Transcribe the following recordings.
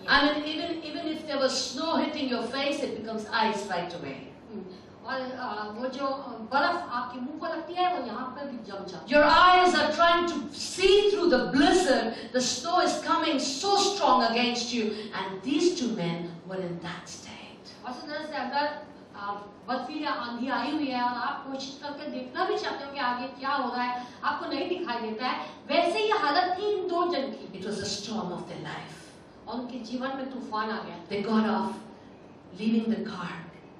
I mean, even if there was snow hitting your face, it becomes ice right away. और वो जो बर्फ आपके मुंह को लगती है वो यहाँ पर भी जम जाती है. Your eyes are trying to see through the blizzard. The snow is coming so strong against you, and these two men were in that state. और इस तरह से अगर बर्फीली आंधी आई हुई है और आप कोशिश करके देखना भी चाहते हो कि आगे क्या हो रहा है, आपको नहीं दिखाई देता है, वैसे ही हालत थी इन दो जन की. It was a storm of their life. और उनके जीवन में तूफान आ गया. They got off, leaving the car,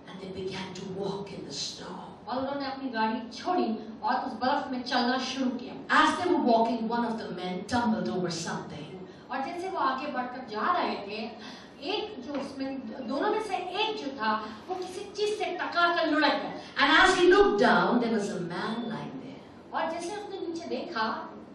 and they began to walk in the snow. और उन्होंने अपनी गाड़ी छोड़ी और उस बर्फ में चलना शुरू किया. As they were walking, one of the men tumbled over something. और जैसे वो आगे बढ़कर जा रहे थे, एक जो उसमें दोनों में से एक जो था वो किसी चीज से टकराकर लुढ़क गया. And as he looked down, there was a man lying there. और जैसे उसने नीचे देखा,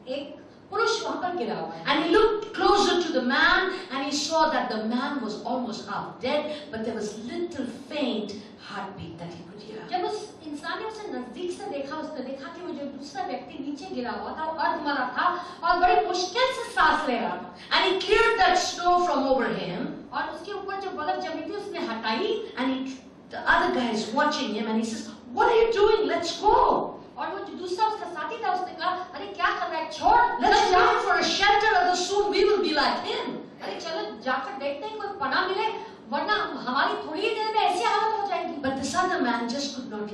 एक पुरुष वहां पर गिरा हुआ है. And he looked closer to the man, and he saw that the man was almost half dead, but there was little faint heartbeat that he could hear. जब उस इंसान ने उसे नजदीक से देखा, उसने देखा कि वो जो दूसरा व्यक्ति नीचे गिरा हुआ था वो अर्धमरा था और बड़ी मुश्किल से सांस ले रहा था. And he cleared that snow from over him. और उसके ऊपर जो बर्फ जमी थी उसने हटाई. And the other guy is watching him, and he says, "What are you doing? Let's go. और वो जो दूसरा उसका साथी था उसने कहा, अरे क्या कर रहा है, छोड़, Let's look for a shelter, or soon we will be like him." अरे चलो जाकर देखते हैं कोई पनाह मिले, वरना हमारी थोड़ी ही देर में ऐसी हालत हो जाएगी. But this other man just could not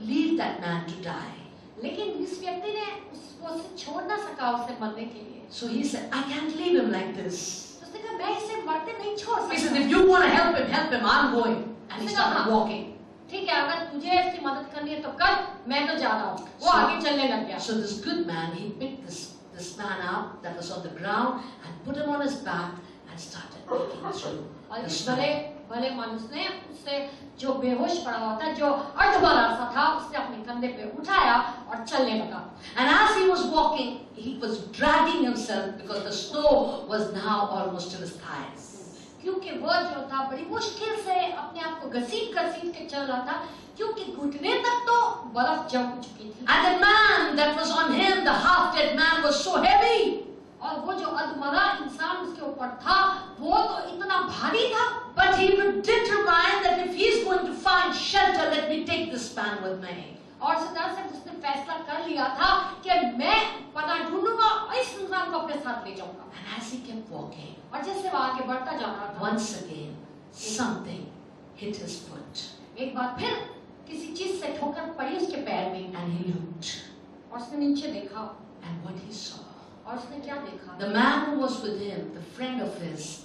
leave that man to die. लेकिन इस व्यक्ति ने उसे छोड़ ना सका उसे मरने के लिए. So he said, "I can't leave him like this." उसने कहा मैं इसे मरते नहीं छोड़ सकता. He said, "If you want to help him, I'm going." And he started walking. ठीक है, अगर तुझे इसकी मदद करनी है तो कर, मैं तो जा रहा हूँ. वो आगे चलने लग गया. So this good man, he picked this man up that was on the ground and put him on his back and started walking through. और इस भले मानुस ने उससे जो बेहोश पड़ा हुआ था, जो अर्धमरा सा था, उससे अपने कंधे पे उठाया और चलने लगा. And as he was walking, he was dragging himself because the snow was now almost to his thighs. क्योंकि वो जो था बड़ी मुश्किल से अपने आप को घसीट के चल रहा था, क्योंकि घुटने तक तो बर्फ जम चुकी थी. And the man that was on him, the half-dead man, was so heavy. और वो जो अधमरा इंसान उसके ऊपर था, वो तो इतना भारी था. But he determined that if he is going to find shelter, let me take this man with me. और सदा से उसने फैसला कर लिया था कि मैं पनाह ढूंढूंगा और इस इंसान को अपने साथ ले जाऊंगा. And as he kept walking, और जैसे वो आगे बढ़ता जा रहा था, once again something hit his foot. एक बार फिर किसी चीज से ठोकर पड़ी उसके पैर में. And he looked. और उसने नीचे देखा. And what he saw, और उसने क्या देखा? the man who was with him, the friend of his,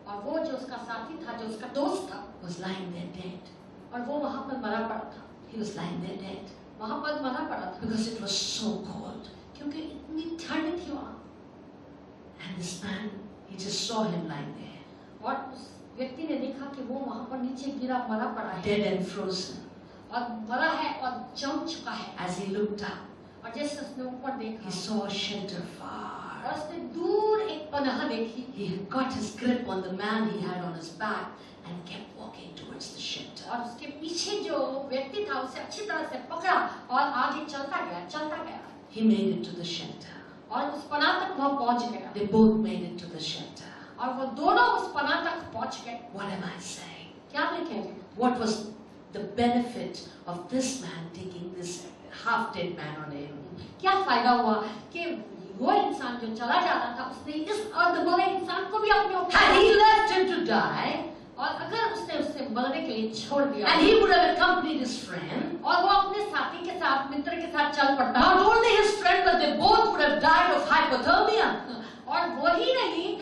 और वो जो उसका साथी था, जो उसका दोस्त था, was lying there dead. और वो वहां पर मरा पड़ा था. He was lying there dead वहां पर मरा पड़ा था because it was so cold. क्योंकि इतनी ठंड थी वहां. And this man, he just saw him lying there, और उस व्यक्ति ने देखा कि वो वहां पर नीचे गिरा मरा पड़ा है, dead and frozen. और मरा है और जम चुका है. As he looked up, और जैसे उसने ऊपर देखा, he saw a shelter और far. उसने दूर एक पनाह देखी. He got his grip on the man he had on his back and kept walking towards the shelter. और उसके पीछे जो व्यक्ति था उसे अच्छी तरह से पकड़ा और आगे चलता गया. He made it to the shelter. और उस पनाह तक वह पहुंच गया. They both made it to the shelter. और वो दोनों उस पनाह तक पहुंच गए. What am I saying? क्या मैं कह रही हूँ? What was the benefit of this man taking this half-dead man on him? क्या फायदा हुआ कि वो इंसान जो चला जा रहा था उसने इस अर्धमरे इंसान को भी अपने ऊपर, Had he left him to die, और अगर उसने उसे मरने के लिए छोड़ दिया, and he would have accompanied his friend, और वो अपने साथी के साथ, मित्र के साथ चल पड़ता, not only his friend, but they both would have died of hypothermia. और वो ही नहीं,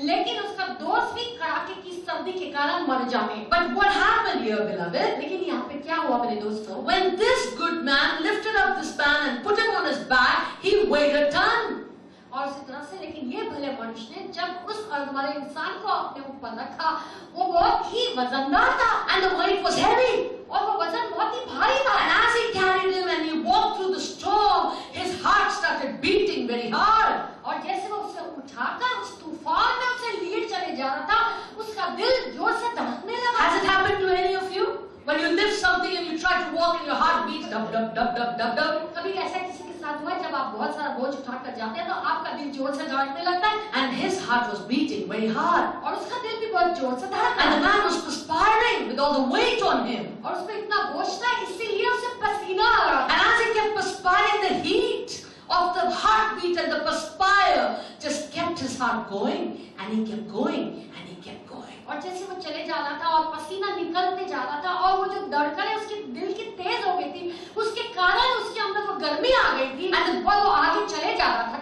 लेकिन उसका दोस्त भी कड़ाके की सर्दी के कारण मर जाए. But what happened here, beloved? लेकिन यहाँ पे क्या हुआ मेरे दोस्तों? When this good man lifted up this man and put him on his back, he weighed a ton. और इसी तरह से लेकिन ये भले मनुष्य ने जब उस अर्धमरे इंसान को अपने ऊपर रखा, वो बहुत ही वजनदार था, And the weight was heavy. और वो वजन बहुत ही भारी था. And as he carried him and he walked through the storm, his heart started beating very hard. और जैसे वो उसे उठाकर उस तूफान में उसे लिए चले जा रहा था, उसका दिल जोर से धड़कने लगा. Has it happened to any of you? When you lift something and you try to walk and your heart beats dub dub dub dub dub dub. कभी ऐसा किसी के साथ हुआ है जब आप बहुत सारा बोझ उठाकर जाते हैं तो आपका दिल जोर से धड़कने लगता है? And his heart was beating very hard. और उसका दिल भी बहुत जोर से धड़क And the रहा man was perspiring with all the weight on him. और उस पर इतना बोझ था, इसीलिए उसे पसीना आ रहा था। And as he kept perspiring, the heat of the heartbeat and the perspire just kept his heart going, and he kept going, and he kept going. और जैसे वो चले जा रहा था और पसीना निकलते जा रहा था और वो जो धड़कन है उसके दिल की तेज हो गई थी, उसके कारण उसके अंदर वो गर्मी आ गई थी और वो आगे चले जा रहा था।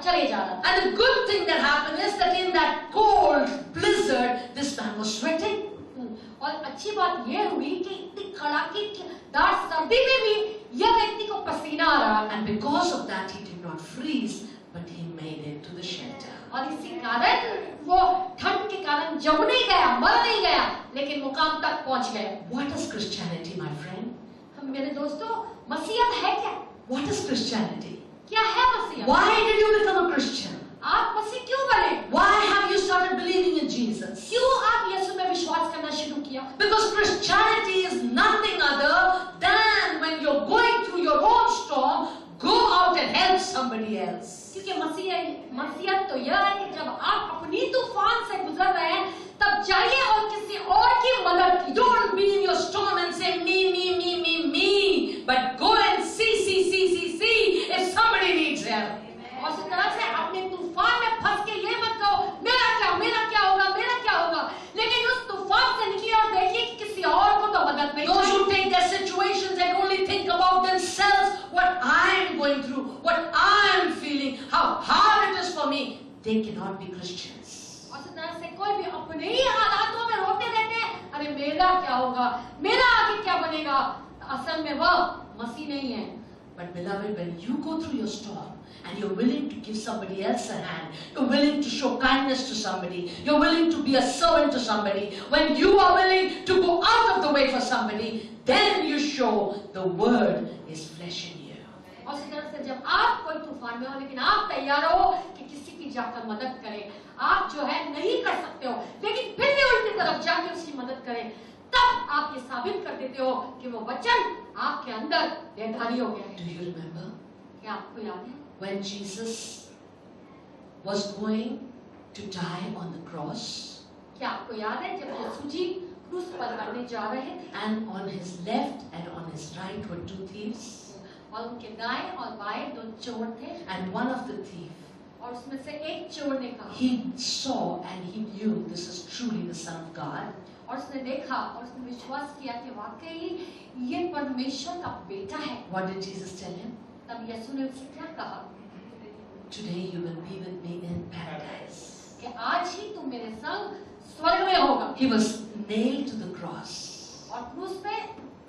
And the good thing that happened is that in that cold blizzard, this man was sweating. और अच्छी बात ये हुई कि इतनी कड़ाकेदार सर्दी में भी यह व्यक्ति को पसीना आ रहा था। And because of that, he did not freeze, but he made it to the shelter. और इसी कारण वो ठंड के कारण जम नहीं गया, मर नहीं गया, लेकिन मुकाम तक पहुंच गया। What is Christianity, my friend? मेरे दोस्तों, मसीहत है क्या? What is Christianity? क्या है मसीहत? Why did you become a Christian? आप मसीह क्यों बने? Why have you started believing in Jesus? क्यों आप यीशु में विश्वास करना शुरू किया? Because Christianity is nothing other than when you're going through your own storm, go out and help somebody else. क्योंकि मसीहत तो यह है कि जब आप अपनी तूफान से गुजर रहे हैं, तब जाइए और किसी और की मदद कीजिए। Don't be in your storm and say me, but go and see if somebody needs help. और इस तरह से अपने तूफान में फंस के ये मत कहो मेरा क्या होगा, लेकिन उस तूफान से निकलिए और देखिए कि किसी और को तो मदद नहीं Those चाहिए। who take their situations and only think about themselves, what I am going through, what I am feeling, how hard it is for me, they cannot be Christians. और इस तरह से कोई भी अपने ही हालातों में रोते रहते हैं, अरे मेरा क्या होगा, मेरा आगे क्या बनेगा, असल में वह मसीह नहीं है। But beloved, when you go through your storm and you're willing to give somebody else a hand, you're willing to show kindness to somebody, you're willing to be a servant to somebody, when you are willing to go out of the way for somebody, then you show the word is flesh in you. और इसी तरह से जब आप कोई तूफान में हो लेकिन आप तैयार हो कि किसी की जाकर मदद करें, आप जो है नहीं कर सकते हो लेकिन फिर भी उल्टी तरफ जाकर उसकी मदद करें, तब आप ये साबित कर देते हो कि वो वचन आपके अंदर देहधारी हो गया है। Do you remember क्या आपको याद है when Jesus was going to die on the cross, क्या आपको याद है जब यीशु जी क्रूस पर मरने जा रहे थे and on his left and on his right were two thieves, और उनके दाएं और बाएं दो चोर थे and one of the thieves, और उसमें से एक चोर ने कहा, he saw and he knew this is truly the Son of God. और उसने देखा और उसने विश्वास किया कि वाकई ये परमेश्वर का बेटा है। What did Jesus tell him? तब यीशु ने उससे क्या कहा? Today you will be with me in paradise. कि आज ही तुम मेरे संग स्वर्ग में होगा। He was nailed to the cross. और क्रूस पे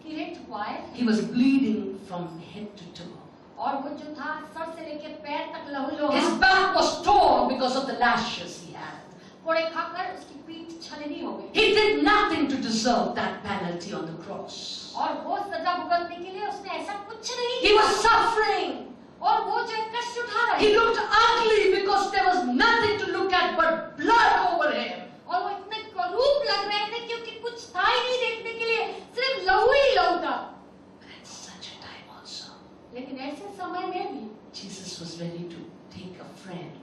कीड़े ठुकवाए थे। He was bleeding from head to toe. और वो जो था सर से लेकर पैर तक लहूलुहान। His back was torn because of the lashes he had. कोड़े खाकर उसकी पीठ छलनी हो गई। He did nothing to deserve that penalty on the cross. और वो सजा भुगतने के लिए उसने ऐसा कुछ नहीं He किया। was suffering. और वो जो कष्ट उठा रहा He है। looked ugly because there was nothing to look at but blood over him. और वो इतने करूप लग रहे थे क्योंकि कुछ था ही नहीं देखने के लिए, सिर्फ लहू ही लहू था। But at such a time also, लेकिन ऐसे समय में भी Jesus was ready to take a friend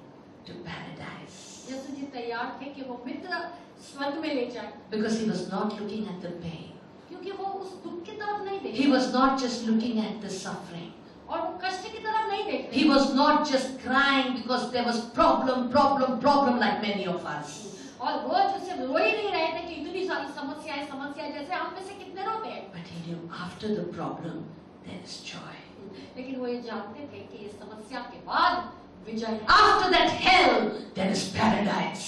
to paradise. यीशु जी तैयार थे कि वो मित्र स्वर्ग में ले जाए। Because he was not looking at the pain. क्योंकि वो उस दुख की तरफ नहीं देख He was not just looking at the suffering. और वो कष्ट की तरफ नहीं देख He was not just crying because there was problem like many of us. और वो जो सिर्फ रो ही नहीं रहे थे कि इतनी सारी समस्याएं जैसे हम में से कितने रोते हैं। But he knew after the problem there is joy. लेकिन वो ये जानते थे कि इस समस्या के बाद विजय है। After that hell there is paradise.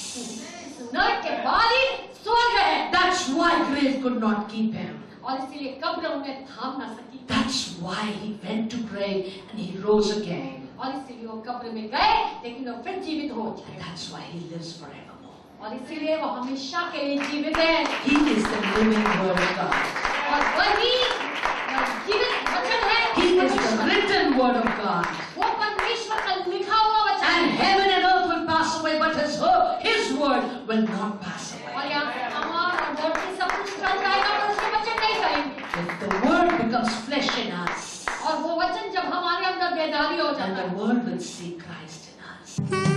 इस नरक के बाद ही स्वर्ग है। That's why grave could not keep him. और इसीलिए कब्र उन्हें थाम ना सकी। That's why he went to pray and he rose again. और इसीलिए वो कब्र में गए लेकिन वो फिर जीवित हो And जाए। that's why he lives forevermore. और इसीलिए वो हमेशा के लिए जीवित है। He is the living word of God. और वही जीवित वचन है। He is the written word of God. वो परमेश्वर का लिखा हुआ वचन And है। heaven and earth will pass away, but his word will not pass away. और यहाँ से आसमान और धरती सब कुछ टल जाएगा पर उसके वचन नहीं करेंगे। If the word becomes flesh in us, और वो वचन जब हमारे अंदर बेदारी हो then जाता the है world will see Christ in us.